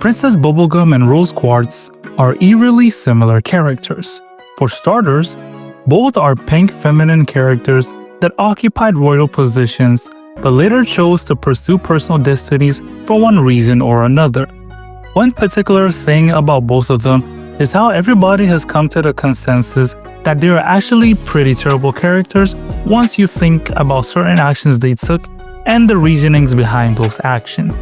Princess Bubblegum and Rose Quartz are eerily similar characters. For starters, both are pink feminine characters that occupied royal positions but later chose to pursue personal destinies for one reason or another. One particular thing about both of them is how everybody has come to the consensus that they are actually pretty terrible characters once you think about certain actions they took and the reasonings behind those actions.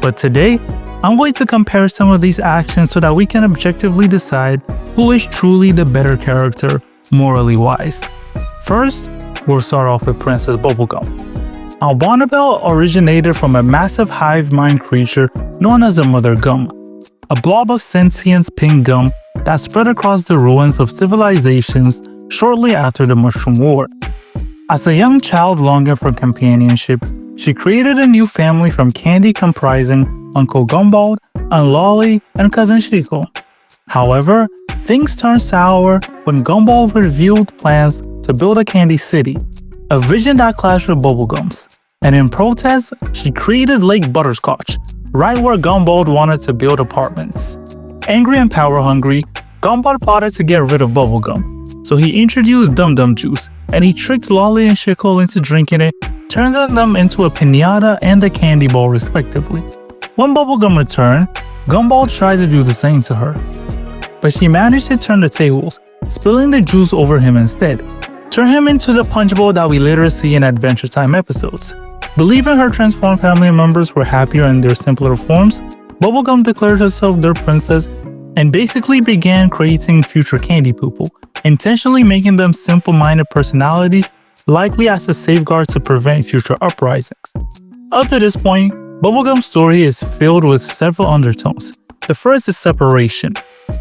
But today, I'm going to compare some of these actions so that we can objectively decide who is truly the better character, morally wise. First, we'll start off with Princess Bubblegum. Now, Bonnibel originated from a massive hive mind creature known as the Mother Gum, a blob of sentient pink gum that spread across the ruins of civilizations shortly after the Mushroom War. As a young child longing for companionship, she created a new family from candy comprising Uncle Gumball, Aunt Lolly, and Cousin Chico. However, things turned sour when Gumball revealed plans to build a candy city, a vision that clashed with Bubblegum's. And in protest, she created Lake Butterscotch, right where Gumball wanted to build apartments. Angry and power-hungry, Gumball plotted to get rid of Bubblegum, so he introduced Dum Dum Juice, and he tricked Lolly and Chico into drinking it, turning them into a piñata and a candy ball respectively. When Bubblegum returned, Gumball tried to do the same to her, but she managed to turn the tables, spilling the juice over him instead, turn him into the punch bowl that we later see in Adventure Time episodes. Believing her transformed family members were happier in their simpler forms, Bubblegum declared herself their princess and basically began creating future candy people, intentionally making them simple-minded personalities, likely as a safeguard to prevent future uprisings. Up to this point, Bubblegum's story is filled with several undertones. The first is separation,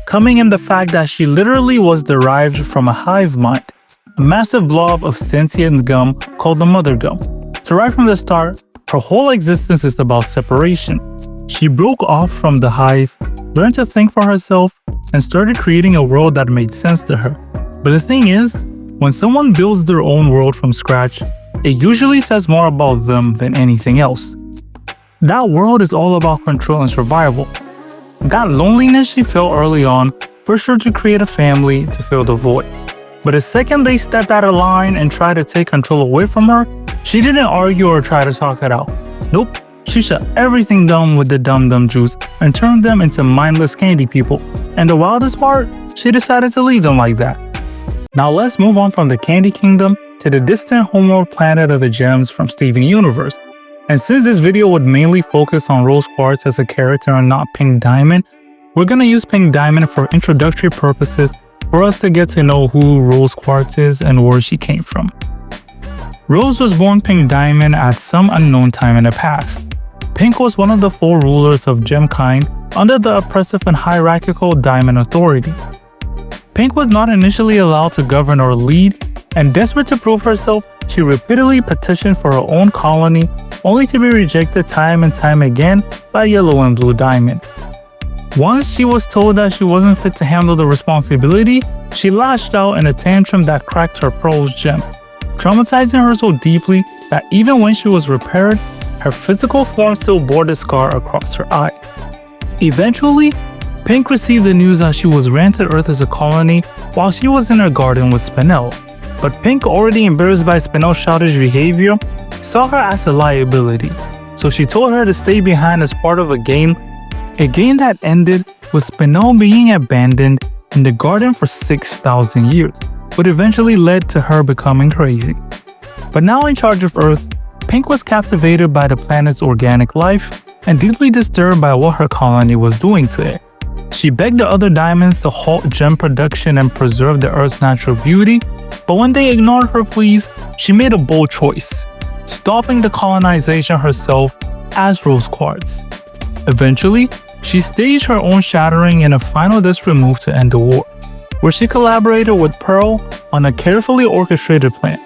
coming in the fact that she literally was derived from a hive mind, a massive blob of sentient gum called the Mother Gum. So right from the start, her whole existence is about separation. She broke off from the hive, learned to think for herself, and started creating a world that made sense to her. But the thing is, when someone builds their own world from scratch, it usually says more about them than anything else. That world is all about control and survival. That loneliness she felt early on pushed her to create a family to fill the void. But the second they stepped out of line and tried to take control away from her, she didn't argue or try to talk it out. Nope, she shut everything down with the Dum Dum Juice and turned them into mindless candy people. And the wildest part, she decided to leave them like that. Now let's move on from the Candy Kingdom to the distant homeworld planet of the gems from Steven Universe. And since this video would mainly focus on Rose Quartz as a character and not Pink Diamond, we're gonna use Pink Diamond for introductory purposes for us to get to know who Rose Quartz is and where she came from. Rose was born Pink Diamond at some unknown time in the past. Pink was one of the 4 rulers of Gemkind under the oppressive and hierarchical Diamond Authority. Pink was not initially allowed to govern or lead, and desperate to prove herself, she repeatedly petitioned for her own colony, only to be rejected time and time again by Yellow and Blue Diamond. Once she was told that she wasn't fit to handle the responsibility, she lashed out in a tantrum that cracked her pearl's gem, traumatizing her so deeply that even when she was repaired, her physical form still bore the scar across her eye. Eventually, Pink received the news that she was granted Earth as a colony while she was in her garden with Spinel. But Pink, already embarrassed by Spinel's childish behavior, saw her as a liability, so she told her to stay behind as part of a game that ended with Spinel being abandoned in the garden for 6,000 years, but eventually led to her becoming crazy. But now in charge of Earth, Pink was captivated by the planet's organic life and deeply disturbed by what her colony was doing to it. She begged the other diamonds to halt gem production and preserve the Earth's natural beauty, but when they ignored her pleas, she made a bold choice, stopping the colonization herself as Rose Quartz. Eventually, she staged her own shattering in a final desperate move to end the war, where she collaborated with Pearl on a carefully orchestrated plan.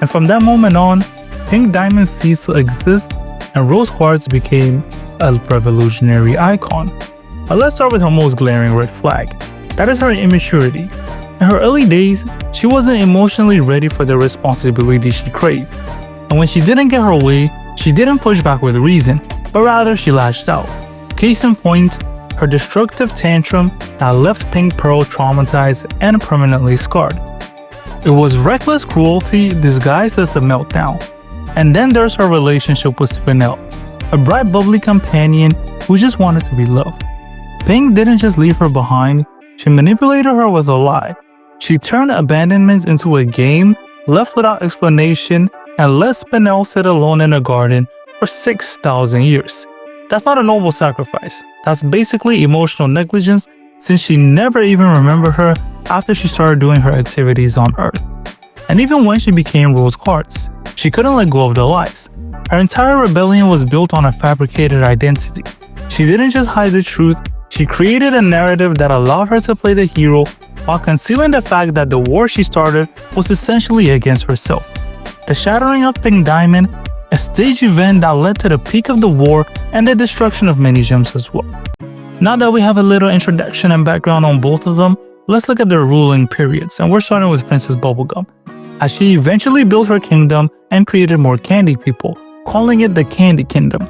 And from that moment on, Pink Diamond ceased to exist and Rose Quartz became a revolutionary icon. But let's start with her most glaring red flag. That is her immaturity. In her early days, she wasn't emotionally ready for the responsibility she craved. And when she didn't get her way, she didn't push back with reason, but rather she lashed out. Case in point, her destructive tantrum that left Pink Pearl traumatized and permanently scarred. It was reckless cruelty disguised as a meltdown. And then there's her relationship with Spinel, a bright bubbly companion who just wanted to be loved. Pink didn't just leave her behind, she manipulated her with a lie. She turned abandonment into a game, left without explanation, and let Spinel sit alone in a garden for 6,000 years. That's not a noble sacrifice. That's basically emotional negligence, since she never even remembered her after she started doing her activities on Earth. And even when she became Rose Quartz, she couldn't let go of the lies. Her entire rebellion was built on a fabricated identity. She didn't just hide the truth, she created a narrative that allowed her to play the hero while concealing the fact that the war she started was essentially against herself. The shattering of Pink Diamond, a stage event that led to the peak of the war and the destruction of many gems as well. Now that we have a little introduction and background on both of them, let's look at their ruling periods, and we're starting with Princess Bubblegum, as she eventually built her kingdom and created more candy people, calling it the Candy Kingdom.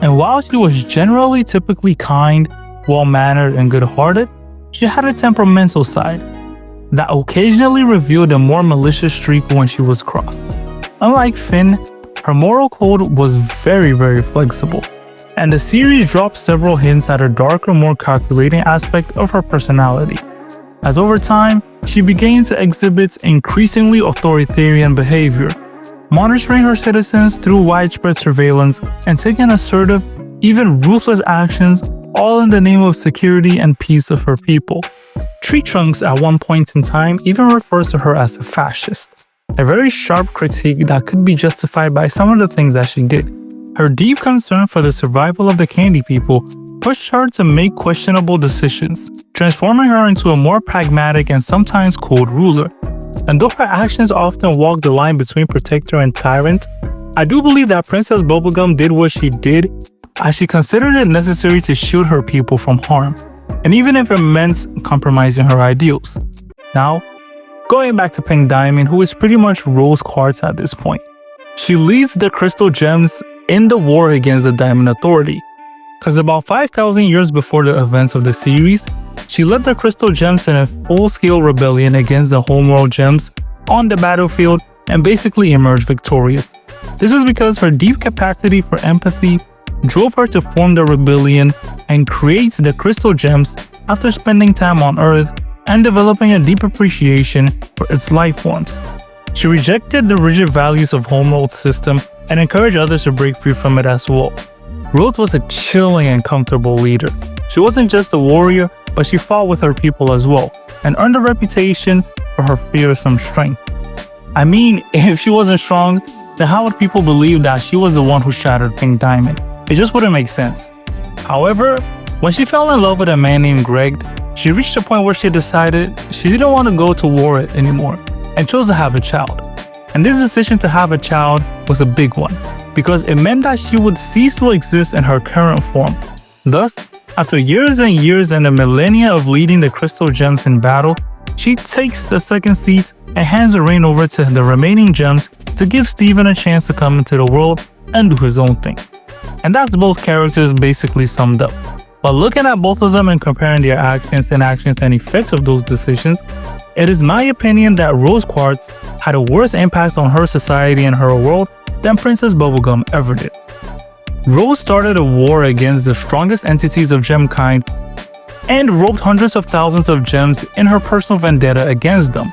And while she was generally typically kind, well-mannered, and good-hearted, she had a temperamental side that occasionally revealed a more malicious streak when she was crossed. Unlike Finn, her moral code was very flexible, and the series dropped several hints at a darker, more calculating aspect of her personality. As over time, she began to exhibit increasingly authoritarian behavior, monitoring her citizens through widespread surveillance and taking assertive, even ruthless actions, all in the name of security and peace of her people. Tree Trunks at one point in time even refers to her as a fascist, a very sharp critique that could be justified by some of the things that she did. Her deep concern for the survival of the candy people pushed her to make questionable decisions, transforming her into a more pragmatic and sometimes cold ruler. And though her actions often walked the line between protector and tyrant, I do believe that Princess Bubblegum did what she did as she considered it necessary to shield her people from harm, and even if it meant compromising her ideals. Now, going back to Pink Diamond, who is pretty much Rose Quartz at this point. She leads the Crystal Gems in the war against the Diamond Authority, because about 5,000 years before the events of the series, she led the Crystal Gems in a full-scale rebellion against the Homeworld Gems on the battlefield and basically emerged victorious. This was because her deep capacity for empathy drove her to form the rebellion and create the Crystal Gems after spending time on Earth and developing a deep appreciation for its life forms. She rejected the rigid values of Homeworld's system and encouraged others to break free from it as well. Rose was a chilling and comfortable leader. She wasn't just a warrior, but she fought with her people as well, and earned a reputation for her fearsome strength. I mean, if she wasn't strong, then how would people believe that she was the one who shattered Pink Diamond? It just wouldn't make sense. However, when she fell in love with a man named Greg, she reached a point where she decided she didn't want to go to war anymore and chose to have a child. And this decision to have a child was a big one, because it meant that she would cease to exist in her current form. Thus, after years and years and a millennia of leading the Crystal Gems in battle, she takes the second seat and hands the reign over to the remaining gems to give Steven a chance to come into the world and do his own thing. And that's both characters basically summed up. But looking at both of them and comparing their actions and effects of those decisions, it is my opinion that Rose Quartz had a worse impact on her society and her world than Princess Bubblegum ever did. Rose started a war against the strongest entities of gemkind and robbed hundreds of thousands of gems in her personal vendetta against them.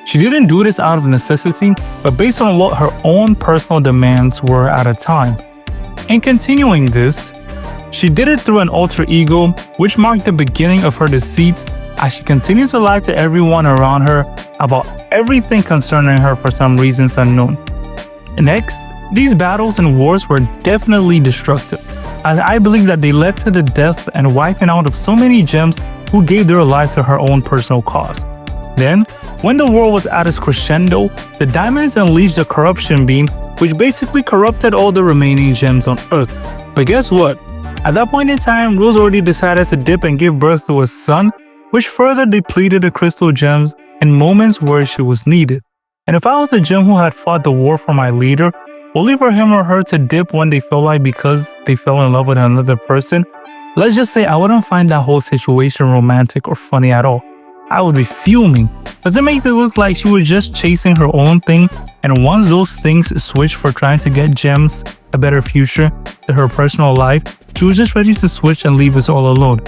She didn't do this out of necessity, but based on what her own personal demands were at a time. In continuing this, she did it through an alter ego, which marked the beginning of her deceit as she continued to lie to everyone around her about everything concerning her for some reasons unknown. Next, these battles and wars were definitely destructive, as I believe that they led to the death and wiping out of so many gems who gave their life to her own personal cause. Then, when the war was at its crescendo, the Diamonds unleashed the corruption beam, which basically corrupted all the remaining gems on Earth. But guess what? At that point in time, Rose already decided to dip and give birth to a son, which further depleted the Crystal Gems in moments where she was needed. And if I was the gem who had fought the war for my leader, only for him or her to dip when they felt like because they fell in love with another person, let's just say I wouldn't find that whole situation romantic or funny at all. I would be fuming, because it makes it look like she was just chasing her own thing, and once those things switched for trying to get Gems a better future to her personal life, she was just ready to switch and leave us all alone.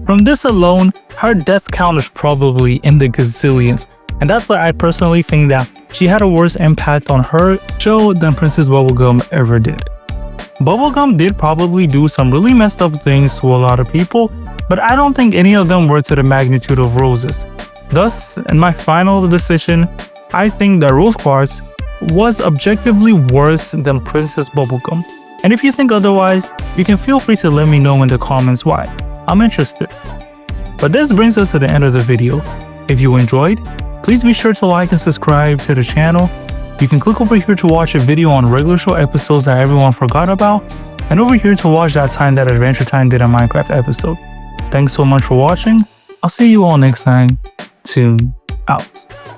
From this alone, her death count is probably in the gazillions, and that's why I personally think that she had a worse impact on her show than Princess Bubblegum ever did. Bubblegum did probably do some really messed up things to a lot of people, but I don't think any of them were to the magnitude of Rose's. Thus, in my final decision, I think that Rose Quartz was objectively worse than Princess Bubblegum. And if you think otherwise, you can feel free to let me know in the comments why. I'm interested. But this brings us to the end of the video. If you enjoyed, please be sure to like and subscribe to the channel. You can click over here to watch a video on regular show episodes that everyone forgot about, and over here to watch that time that Adventure Time did a Minecraft episode. Thanks so much for watching. I'll see you all next time. Tune out.